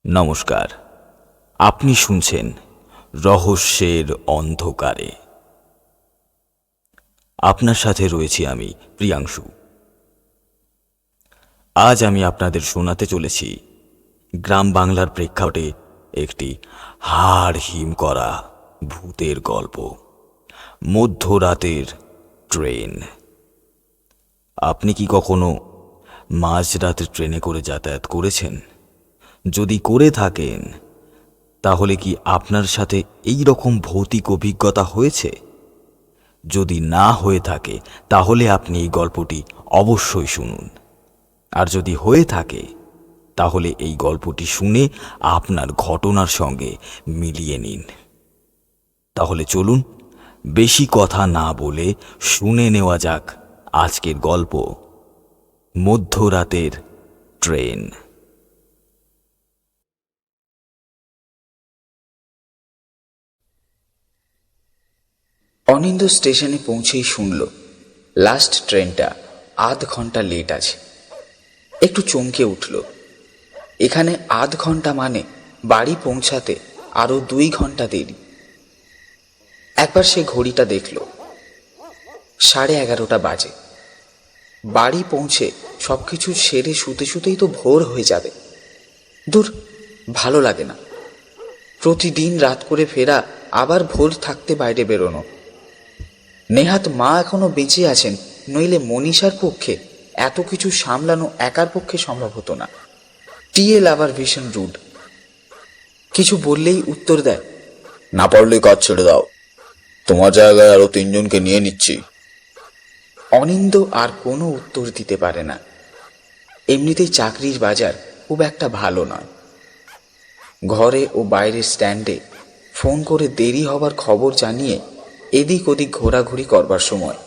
নমস্কার, আপনি শুনছেন রহস্যের অন্ধকারে। আপনার সাথে রয়েছি আমি প্রিয়াংশু। আজ আমি আপনাদের শোনাতে চলেছি গ্রাম বাংলার প্রেক্ষাপটে একটি হাড় হিম করা ভূতের গল্প, মধ্যরাতের ট্রেন। আপনি কি কখনো মাঝরাতের ট্রেনে করে যাতায়াত করেছেন? যদি করে থাকেন তাহলে কি আপনার সাথে এই রকম ভৌতিক অভিজ্ঞতা হয়েছে? যদি না হয়ে থাকে তাহলে আপনি এই গল্পটি অবশ্যই শুনুন, আর যদি হয়ে থাকে তাহলে এই গল্পটি শুনে আপনার ঘটনার সঙ্গে মিলিয়ে নিন। তাহলে চলুন, বেশি কথা না বলে শুনে নেওয়া যাক আজকের গল্প, মধ্যরাতের ট্রেন। অনিন্দ স্টেশনে পৌঁছেই শুনল লাস্ট ট্রেনটা আধ ঘন্টা লেট আছে। একটু চমকে উঠল। এখানে আধ ঘন্টা মানে বাড়ি পৌঁছাতে আরো 2 ঘন্টা দেরি। একবার সে ঘড়িটা দেখল, 11:30 বাজে। বাড়ি পৌঁছে সবকিছু সেরে শুতে শুতেই তো ভোর হয়ে যাবে। দূর, ভালো লাগে না। প্রতিদিন রাত করে ফেরা, আবার ভোর থাকতে বাইরে বেরোনো। নেহাত মা এখনো বেঁচে আছেন, নইলে মনীষার পক্ষে এত কিছু সামলানো একার পক্ষে সম্ভব হতো না। টিএল আবার ভীষণ রুড। কিছু বললেই উত্তর দেয়, না পারলে কাজ ছেড়ে দাও, তোমার জায়গায় আরো 3 জনকে নিয়ে নিচ্ছি। অনিন্দ আর কোনো উত্তর দিতে পারে না। এমনিতেই চাকরির বাজার খুব একটা ভালো নয়। ঘরে ও বাইরের স্ট্যান্ডে ফোন করে দেরি হবার খবর জানিয়ে এদিক ওদিক ঘোরাঘুরি করবার সময়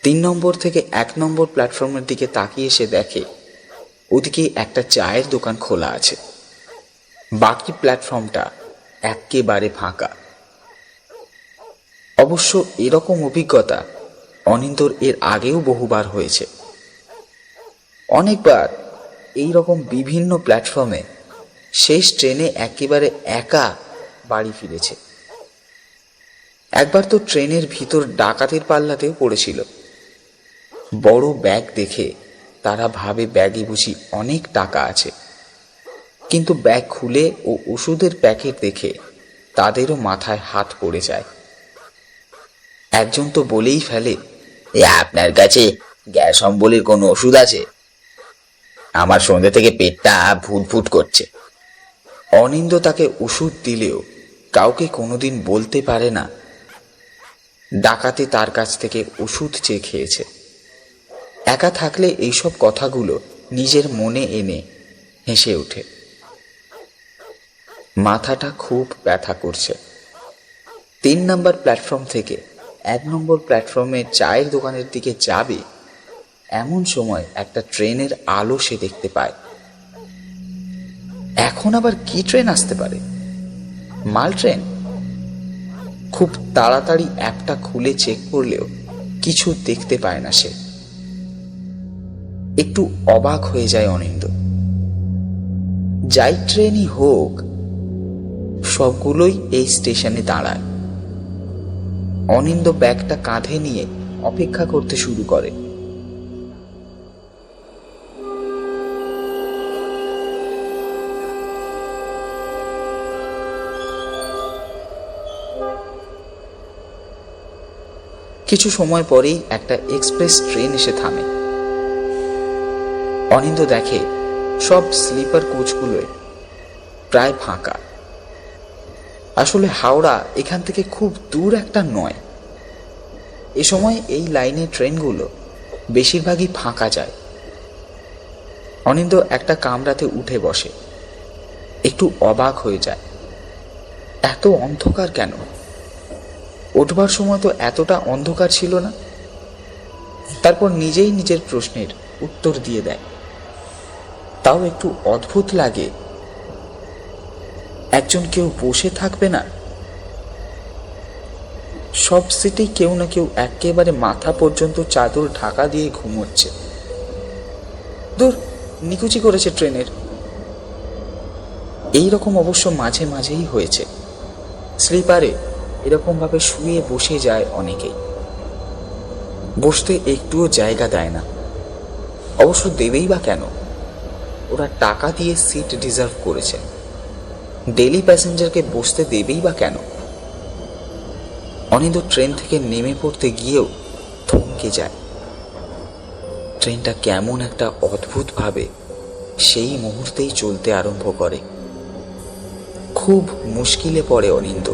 3 নম্বর থেকে 1 নম্বর প্ল্যাটফর্মের দিকে তাকিয়ে সে দেখে ওদিকে একটা চায়ের দোকান খোলা আছে। বাকি প্ল্যাটফর্মটা একেবারে ফাঁকা। অবশ্য এরকম অভিজ্ঞতা অনিন্দর এর আগেও বহুবার হয়েছে। অনেকবার এই রকম বিভিন্ন প্ল্যাটফর্মে শেষ ট্রেনে একেবারে একা বাড়ি ফিরেছে। একবার তো ট্রেনের ভিতর ডাকাতের পাল্লাতেও পড়েছিল। বড় ব্যাগ দেখে তারা ভাবে ব্যাগে বুঝি অনেক টাকা আছে, কিন্তু ব্যাগ খুলে ও ওষুধের প্যাকেট দেখে তাদেরও মাথায় হাত পড়ে যায়। একজন তো বলেই ফেলে, আপনার কাছে গ্যাস অম্বলের কোনো ওষুধ আছে? আমার সন্ধ্যে থেকে পেটটা ফুট করছে। অনিন্দ তাকে ওষুধ দিলেও কাউকে কোনোদিন বলতে পারে না ডাকাতে তার কাছ থেকে ওষুধ চেয়ে খেয়েছে। একা থাকলে এইসব কথাগুলো নিজের মনে এনে হেসে ওঠে। মাথাটা খুব ব্যথা করছে। 3 নম্বর প্ল্যাটফর্ম থেকে 1 নম্বর প্ল্যাটফর্মে চায়ের দোকানের দিকে যাবে, এমন সময় একটা ট্রেনের আলো সে দেখতে পায়। এখন আবার কি ট্রেন আসতে পারে? মাল ট্রেন? খুব তাড়াতাড়ি অ্যাপটা খুলে চেক করলেও কিছু দেখতে পায় না সে। একটু অবাক হয়ে যায় অনিন্দ। যাই ট্রেনই হোক, সবগুলোই এই স্টেশনে দাঁড়ায়। অনিন্দ ব্যাগটা কাঁধে নিয়ে অপেক্ষা করতে শুরু করে। কিছু সময় পরেই একটা এক্সপ্রেস ট্রেন এসে থামে। অনিন্দ দেখে সব স্লিপার কোচগুলোয় প্রায় ফাঁকা। আসলে হাওড়া এখান থেকে খুব দূর একটা নয়। এ সময় এই লাইনের ট্রেনগুলো বেশিরভাগই ফাঁকা যায়। অনিন্দ একটা কামরাতে উঠে বসে। একটু অবাক হয়ে যায়, এত অন্ধকার কেন? উঠবার সময় তো এতটা অন্ধকার ছিল না। তারপর নিজেই নিজের প্রশ্নের উত্তর দিয়ে দেয়, তাও একটু অদ্ভুত লাগে। একজন কেউ বসে থাকবে না? সব সিটেই কেউ না কেউ একেবারে মাথা পর্যন্ত চাদর ঢাকা দিয়ে ঘুমোচ্ছে। দূর, নিকুচি করেছে ট্রেনের। এই রকম অবশ্য মাঝে মাঝেই হয়েছে। স্লিপারে এরকমভাবে শুয়ে বসে যায় অনেকেই, বসতে একটুও জায়গা দেয় না। অবশ্য দেবেই বা কেন, ওরা টাকা দিয়ে সিট রিজার্ভ করেছে, ডেলি প্যাসেঞ্জারকে বসতে দেবেই বা কেন? অনিন্দ ট্রেন থেকে নেমে পড়তে গিয়েও থমকে যায়। ট্রেনটা কেমন একটা অদ্ভুতভাবে সেই মুহূর্তেই চলতে আরম্ভ করে। খুব মুশকিলে পড়ে অনিন্দ।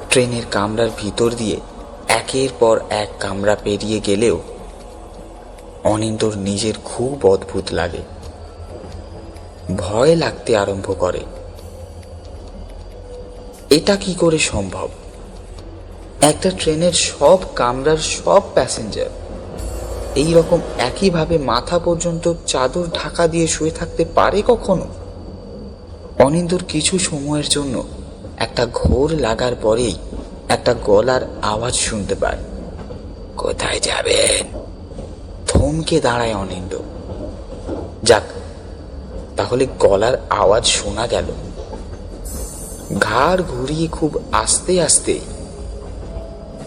ট্রেনের কামরার ভিতর দিয়ে একের পর এক কামরা পেরিয়ে গেলেও অনিন্দর নিজের খুব অদ্ভুত লাগে, ভয় লাগতে আরম্ভ করে। এটা কি করে সম্ভব? একটা ট্রেনের সব কামরার সব প্যাসেঞ্জার এই রকম একইভাবে মাথা পর্যন্ত চাদর ঢাকা দিয়ে শুয়ে থাকতে পারে কখনো? অনিন্দর কিছু সময়ের জন্য একটা ঘোর লাগার পরেই একটা গলার আওয়াজ শুনতে পায়। কোথায় যাবেন? থমকে দাঁড়ায় অনিন্দ। যাক, তাহলে গলার আওয়াজ শোনা গেল। ঘাড় ঘুরিয়ে খুব আস্তে আস্তে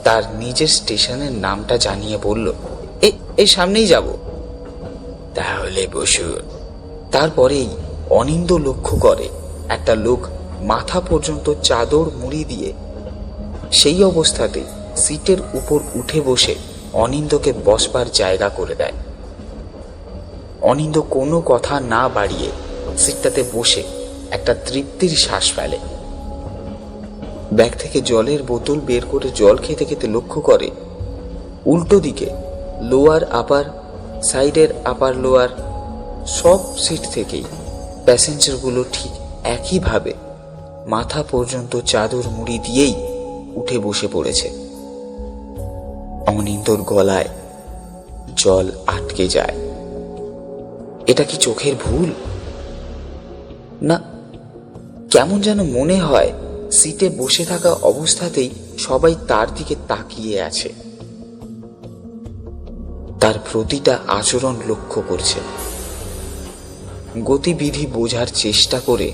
তার নিজের স্টেশনের নামটা জানিয়ে বলল, এই সামনেই যাব। তাহলে বসুন। তারপরেই অনিন্দ লক্ষ্য করে একটা লোক মাথা পর্যন্ত চাদর মুড়ি দিয়ে সেই অবস্থাতেই সিটের উপর উঠে বসে অনিন্দকে বসবার জায়গা করে দেয়। অনিন্দ কোনো কথা না বাড়িয়ে সিটটাতে বসে একটা তৃপ্তির শ্বাস ফেলে। ব্যাগ থেকে জলের বোতল বের করে জল খেতে খেতে লক্ষ্য করে উল্টো দিকে লোয়ার আপার, সাইডের আপার লোয়ার সব সিট থেকেই প্যাসেঞ্জারগুলো ঠিক একইভাবে মাথা পর্যন্ত চাদর মুড়ি দিয়েই উঠে বসে পড়েছে। অনিন্দর গলায় জল আটকে যায়। এটা কি চোখের ভুল? না, কেমন যেন মনে হয় সিটে বসে থাকা অবস্থাতেই সবাই তার দিকে তাকিয়ে আছে, তার প্রতিটা আচরণ লক্ষ্য করছে, গতিবিধি বোঝার চেষ্টা করে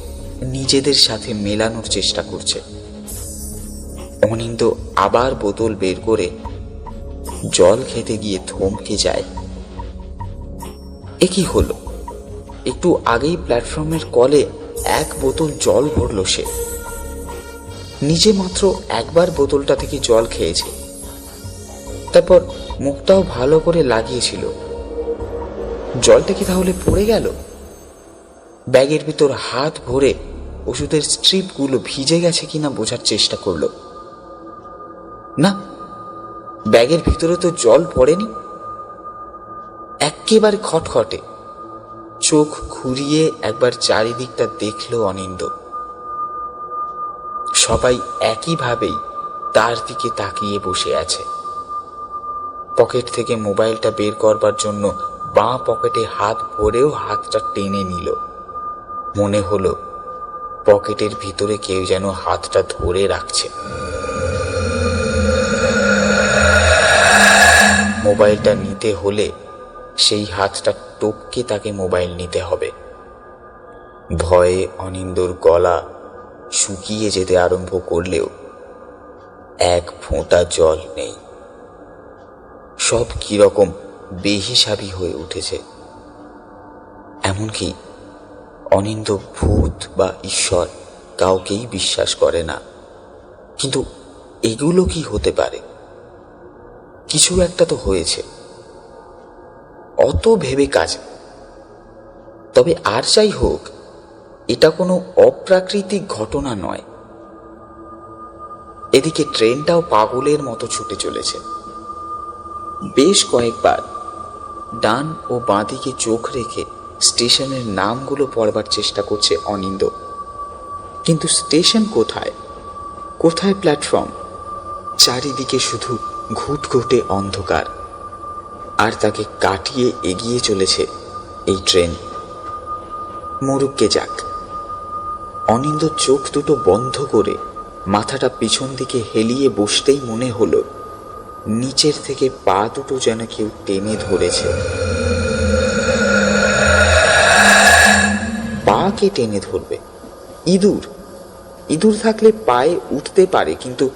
নিজেদের সাথে মেলানোর চেষ্টা করছে। অনিন্দ আবার বোতল বের করে জল খেতে গিয়ে থমকে যায়। এ কি হলো? একটু আগেই প্ল্যাটফর্মের কলে এক বোতল জল ভরল সে, নিজে মাত্র একবার বোতলটা থেকে জল খেয়েছে, তারপর মুখটাও ভালো করে লাগিয়েছিল। জলটা কি তাহলে পড়ে গেল? ব্যাগের ভিতর হাত ভরে ওষুধের স্ট্রিপগুলো ভিজে গেছে কিনা বোঝার চেষ্টা করলো। না, ব্যাগের ভিতরে তো জল পড়েনি। একেবারে খটখটে চোখ ঘুরিয়ে একবার চারিদিকটা দেখল অনিন্দ। সবাই একইভাবেই তার দিকে তাকিয়ে বসে আছে। পকেট থেকে মোবাইলটা বের করবার জন্য বাঁ পকেটে হাত ভরেও হাতটা টেনে নিল। মনে হলো পকেটের ভিতরে কেউ যেন হাতটা ধরে রাখছে। মোবাইলটা নিতে হলে সেই হাতটা টপকে তাকে মোবাইল নিতে হবে। ভয়ে অনিন্দর গলা শুকিয়ে যেতে আরম্ভ করলেও এক ফোঁটা জল নেই। সব কিরকম বেহিসাবি হয়ে উঠেছে। এমনকি অনিন্দ ভূত বা ঈশ্বর কাউকেই বিশ্বাস করে না, কিন্তু এগুলো কি হতে পারে? কিছু একটা তো হয়েছে, অত ভেবে কাজ। তবে আর যাই হোক, এটা কোনো অপ্রাকৃতিক ঘটনা নয়। এদিকে ট্রেনটাও পাগলের মতো ছুটে চলেছে। বেশ কয়েকবার ডান ও বাঁদিকে চোখ রেখে স্টেশনের নামগুলো পড়বার চেষ্টা করছে অনিন্দ, কিন্তু স্টেশন কোথায়, কোথায় প্ল্যাটফর্ম? চারিদিকে শুধু ঘুটঘুটে অন্ধকার, আর তাকে কাটিয়ে এগিয়ে চলেছে এই ট্রেন। মরুককে যাক। অনিন্দ চোখ দুটো বন্ধ করে মাথাটা পিছন দিকে হেলিয়ে বসতেই মনে হলো নিচের থেকে পা দুটো যেন কেউ টেনে ধরেছে। পা কাকে টেনে ধরবে? ইঁদুর? ইঁদুর থাকলে পায়ে উঠতে পারে, কিন্তু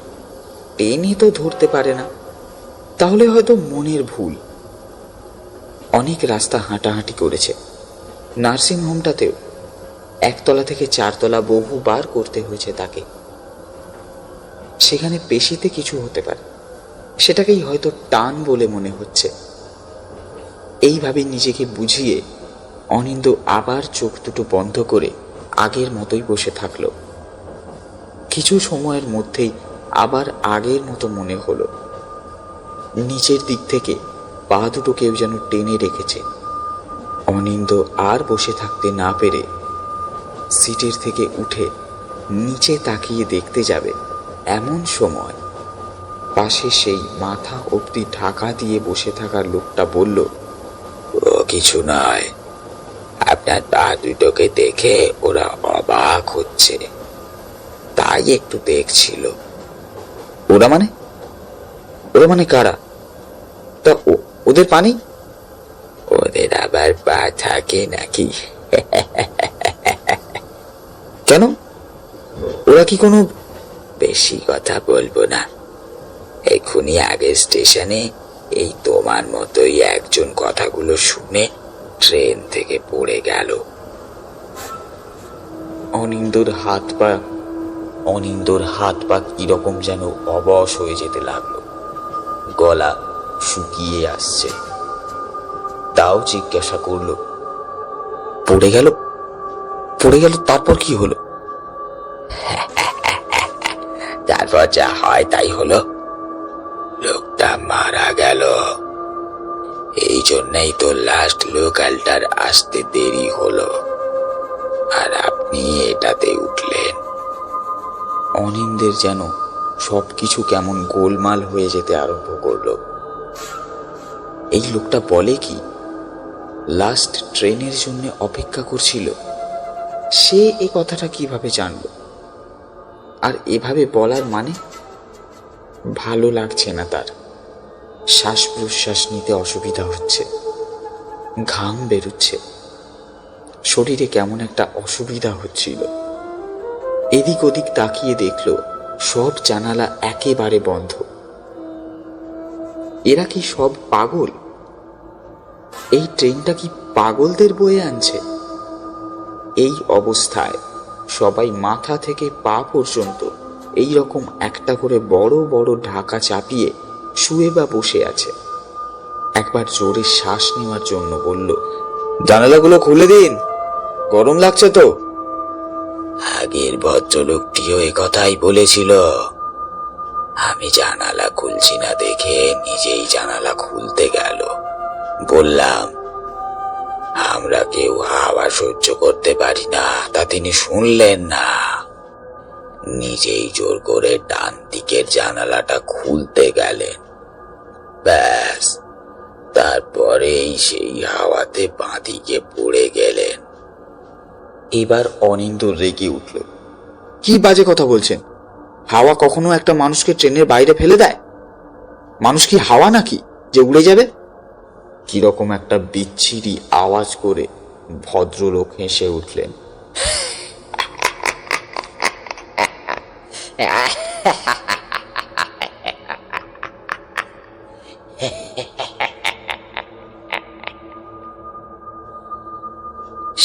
টেনে তো ধরতে পারে না। তাহলে হয়তো মনের ভুল। অনেক রাস্তা হাঁটাহাঁটি করেছে। নার্সিংহোমটাতেও 1 তলা থেকে 4 তলা বহুবার করতে হয়েছে তাকে। সেখানে পেশিতে কিছু হতে পারে, সেটাকেই হয়তো টান বলে মনে হচ্ছে। এইভাবে নিজেকে বুঝিয়ে অনিন্দ আবার চোখ দুটো বন্ধ করে আগের মতোই বসে থাকলো। কিছু সময়ের মধ্যেই আবার আগের মতো মনে হলো নিচের দিক থেকে পা দুটো কেউ যেন টেনে রেখেছে। অনিন্দ আর বসে থাকতে না পেরে সিটের থেকে উঠে নিচে তাকিয়ে দেখতে যাবে, এমন সময় পাশে সেই মাথা অবধি ঢাকা দিয়ে বসে থাকা লোকটা বলল, ও কিছু নয়, আপনার পা দুটোকে দেখে ওরা অবাক হচ্ছে, তাই একটু দেখছিল। ওরা মানে? ওরা মানে কারা? তা ওদের পানি? ওদের আবার পা থাকে নাকি? কেন? ওরা কি কোনো... বেশি কথা বলবো না। এক্ষুনি আগের স্টেশনে এই তোমার মতোই একজন কথাগুলো শুনে ট্রেন থেকে পড়ে গেল। অনিন্দর হাত পা কিরকম যেন অবশ হয়ে যেতে লাগলো। গলা শুকিয়ে আসছে। তাও জিজ্ঞাসা করলো, পড়ে গেল? তারপর কি হলো? তারপর যা হয় তাই হলো, লোকটা মারা গেল। এই জন্যই তো লাস্ট লোকালটার আসতে দেরি হলো, আর আপনি এটাতে উঠলেন। অনিন্দের যেন সবকিছু কেমন গোলমাল হয়ে যেতে আরম্ভ করলো। এই লোকটা বলে কি লাস্ট ট্রেনের জন্য অপেক্ষা করছিল? সে এই কথাটা কিভাবে জানলো? আর এভাবে বলার মানে? ভালো লাগছে না তার। শ্বাস প্রশ্বাস নিতে অসুবিধা হচ্ছে, ঘাম বেরোচ্ছে, শরীরে কেমন একটা অসুবিধা হচ্ছিল। এদিক ওদিক তাকিয়ে দেখলো সব জানালা একেবারে বন্ধ। এরা কি সব পাগল? এই ট্রেনটা কি পাগলদের বয়ে আনছে? এই অবস্থায় সবাই মাথা থেকে পা পর্যন্ত এই রকম একটা করে বড় বড় ঢাকা চাপিয়ে শুয়ে বা বসে আছে। একবার জোরে শ্বাস নেওয়ার জন্য বলল, জানালাগুলো খুলে দিন, গরম লাগছে তো। আগের ভদ্রলোকটিও একথাই বলেছিল। আমি জানালা খুলছি না দেখে নিজেই জানালা খুলতে গেল। বললাম, আমরা কেউ হাওয়া সহ্য করতে পারি না, তা তিনি শুনলেন না। নিজেই জোর করে ডান দিকের জানালাটা খুলতে গেলেন। ব্যাস, তারপরেই সেই হাওয়াতে বাঁদিকে পড়ে গেলেন। এবার অনিন্দ রেগে উঠল। কি বাজে কথা বলছেন? হাওয়া কখনো একটা মানুষকে ট্রেনের বাইরে ফেলে দেয়? মানুষ কি হাওয়া নাকি যে উড়ে যাবে? কিরকম একটা বিচ্ছিরি আওয়াজ করে ভদ্রলোক হেসে উঠলেন।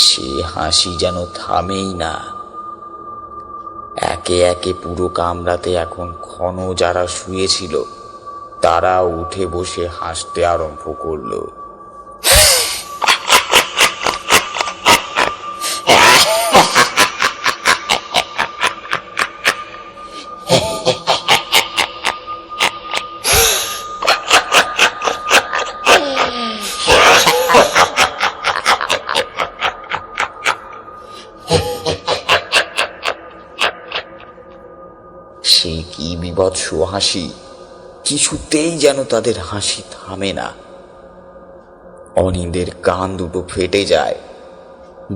সে হাসি যেন থামেই না। একে একে পুরো কামরাতে এখন ক্ষণ যারা শুয়েছিল তারাও উঠে বসে হাসতে আরম্ভ করলো। সে কি বিভৎস হাসি! কিছুতেই যেন তাদের হাসি থামে না। অনিন্দের কান দুটো ফেটে যায়।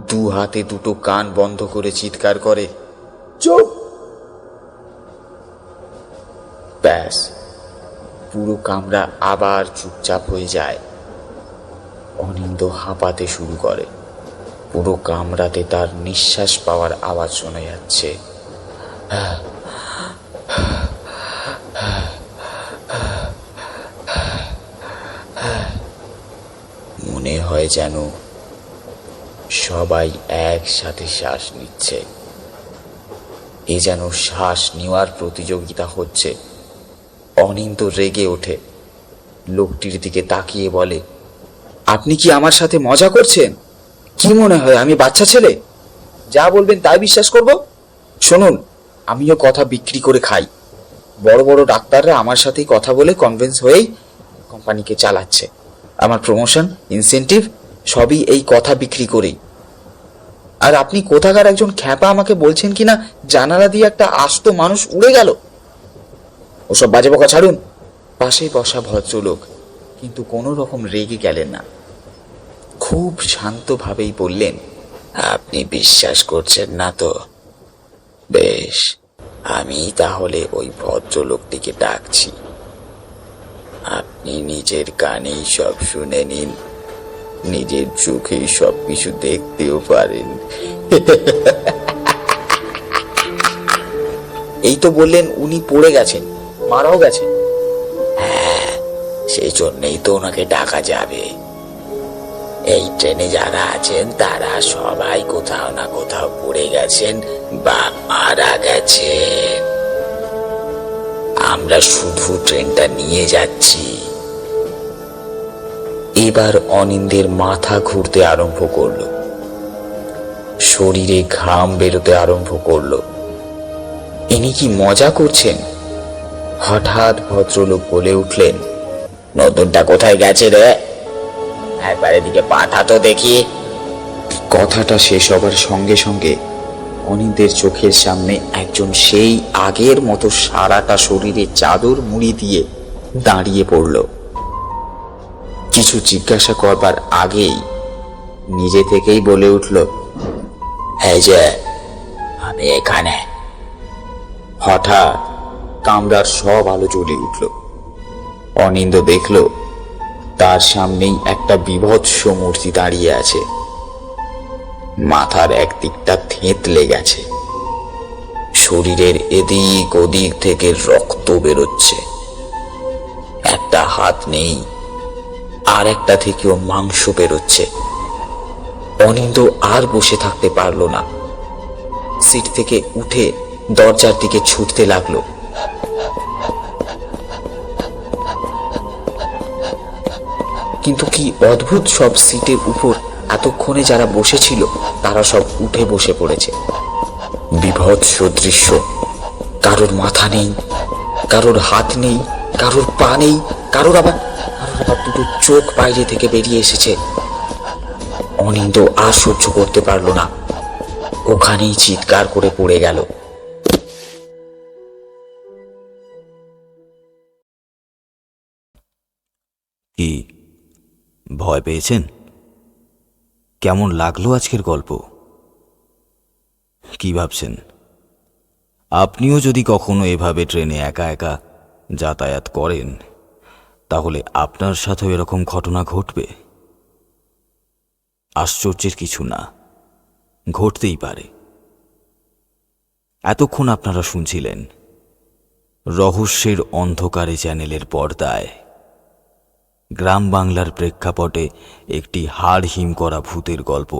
দু হাতে দুটো কান বন্ধ করে চিৎকার করে, চুপ! ব্যাস, পুরো কামরা আবার চুপচাপ হয়ে যায়। অনিন্দ হাঁপাতে শুরু করে। পুরো কামরাতে তার নিঃশ্বাস পাওয়ার আওয়াজ শোনা যাচ্ছে। মনে হয় যেন সবাই একসাথে শ্বাস নিচ্ছে। এ যেন শ্বাস নেওয়ার প্রতিযোগিতা হচ্ছে। অনিন্দ রেগে ওঠে, লোকটির দিকে তাকিয়ে বলে, আপনি কি আমার সাথে মজা করছেন? কি মনে হয় আমি বাচ্চা ছেলে? যা বলবেন তাই বিশ্বাস করব? শুনুন, আমিও কথা বিক্রি করে খাই। বড় বড় ডাক্তাররা আমার সাথেই কথা বলে কনভিন্স হয়েই কোম্পানিকে চালাচ্ছে। আমার প্রমোশন, ইনসেন্টিভ সবই এই কথা বিক্রি করেই। আর আপনি কোথাকার একজন খ্যাপা আমাকে বলছেন কিনা জানালা দিয়ে একটা আস্ত মানুষ উড়ে গেল। ওসব বাজে বকা ছাড়ুন। পাশে বসা ভদ্রলোক কিন্তু কোনো রকম রেগে গেলেন না, খুব শান্তভাবেই বললেন, আপনি বিশ্বাস করছেন না তো? বেশ, আমি তাহলে ওই ভদ্রলোকটিকে ডাকছি। আপনি নিজের কানেই সব শুনে নিন, নিজের চোখেই সব কিছু দেখতেও পারেন। এই তো বললেন উনি পড়ে গেছেন, মারাও গেছেন। হ্যাঁ, সেই জন্যই তো ওনাকে ডাকা যাবে। এই ট্রেনে যারা আছেন তারা সবাই কোথাও না কোথাও পড়ে গেছেন বা মারা গেছেন। আমরা শুধু ট্রেনটা নিয়ে যাচ্ছি। এবার অনিন্দের মাথা ঘুরতে আরম্ভ করলো, শরীরে ঘাম বেরোতে আরম্ভ করলো। ইনি কি মজা করছেন? হঠাৎ ভদ্রলোক বলে উঠলেন, নতুনটা কোথায় গেছে রে? একবার এদিকে পাঠা তো দেখি। কথাটা শেষ হবার সঙ্গে সঙ্গে অনিন্দের চোখের সামনে একজন সেই আগের মতো সারাটা শরীরে চাদর মুড়ি দিয়ে দাঁড়িয়ে পড়ল। কিছু জিজ্ঞাসা করবার আগেই নিজে থেকেই বলে উঠল, এই যে আমি এখানে। হঠাৎ কামরার সব আলো জ্বলে উঠল। অনিন্দ দেখল তার সামনেই একটা বীভৎস মূর্তি দাঁড়িয়ে আছে। মাথার একদিকটা থেঁতলে গেছে, শরীরের এদিক ওদিক থেকে রক্ত বেরোচ্ছে। একটা হাত নেই, আর একটা থেকেও মাংস বেরোচ্ছে। অনিন্দ আর বসে থাকতে পারল না, সিট থেকে উঠে দরজার দিকে ছুটতে লাগলো। কিন্তু কি অদ্ভুত, সব সিটের উপর এতক্ষণে যারা বসেছিল তারা সব উঠে বসে পড়েছে। বিভৎস দৃশ্য। কারোর মাথা নেই, কারোর হাত নেই, কারোর পা নেই, কারোর আবার দুটো চোখ বাইরে থেকে বেরিয়ে এসেছে। অনিন্দ আর সহ্য করতে পারল না, ওখানেই চিৎকার করে পড়ে গেল। কি ভয় পেয়েছেন? কেমন লাগলো আজকের গল্প? কি ভাবছেন, আপনিও যদি কখনো এভাবে ট্রেনে একা একা যাতায়াত করেন তাহলে আপনার সাথেও এরকম ঘটনা ঘটবে? আশ্চর্যের কিছু না, ঘটতেই পারে। এতক্ষণ আপনারা শুনছিলেন রহস্যের অন্ধকারে চ্যানেলের পর্দায় গ্রাম বাংলার প্রেক্ষাপটে একটি হাড় হিম করা ভূতের গল্প,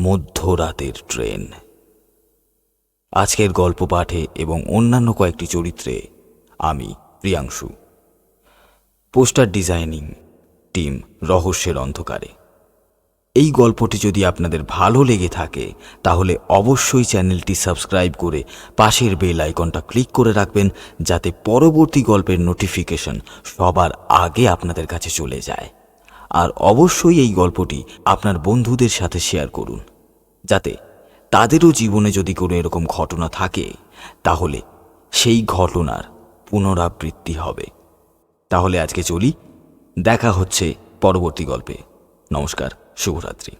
মধ্যরাতের ট্রেন। আজকের গল্প পাঠে এবং অন্যান্য কয়েকটি চরিত্রে আমি প্রিয়াংশু। পোস্টার ডিজাইনিং টিম রহস্যের অন্ধকারে। এই গল্পটি যদি আপনাদের ভালো লেগে থাকে তাহলে অবশ্যই চ্যানেলটি সাবস্ক্রাইব করে পাশের বেল আইকনটা ক্লিক করে রাখবেন, যাতে পরবর্তী গল্পের নোটিফিকেশন সবার আগে আপনাদের কাছে চলে যায়। আর অবশ্যই এই গল্পটি আপনার বন্ধুদের সাথে শেয়ার করুন, যাতে তাদেরও জীবনে যদি কোনো এরকম ঘটনা থাকে তাহলে সেই ঘটনার পুনরাবৃত্তি হবে। তাহলে আজকে চলি, দেখা হচ্ছে পরবর্তী গল্পে। নমস্কার, শুভরাত্রি।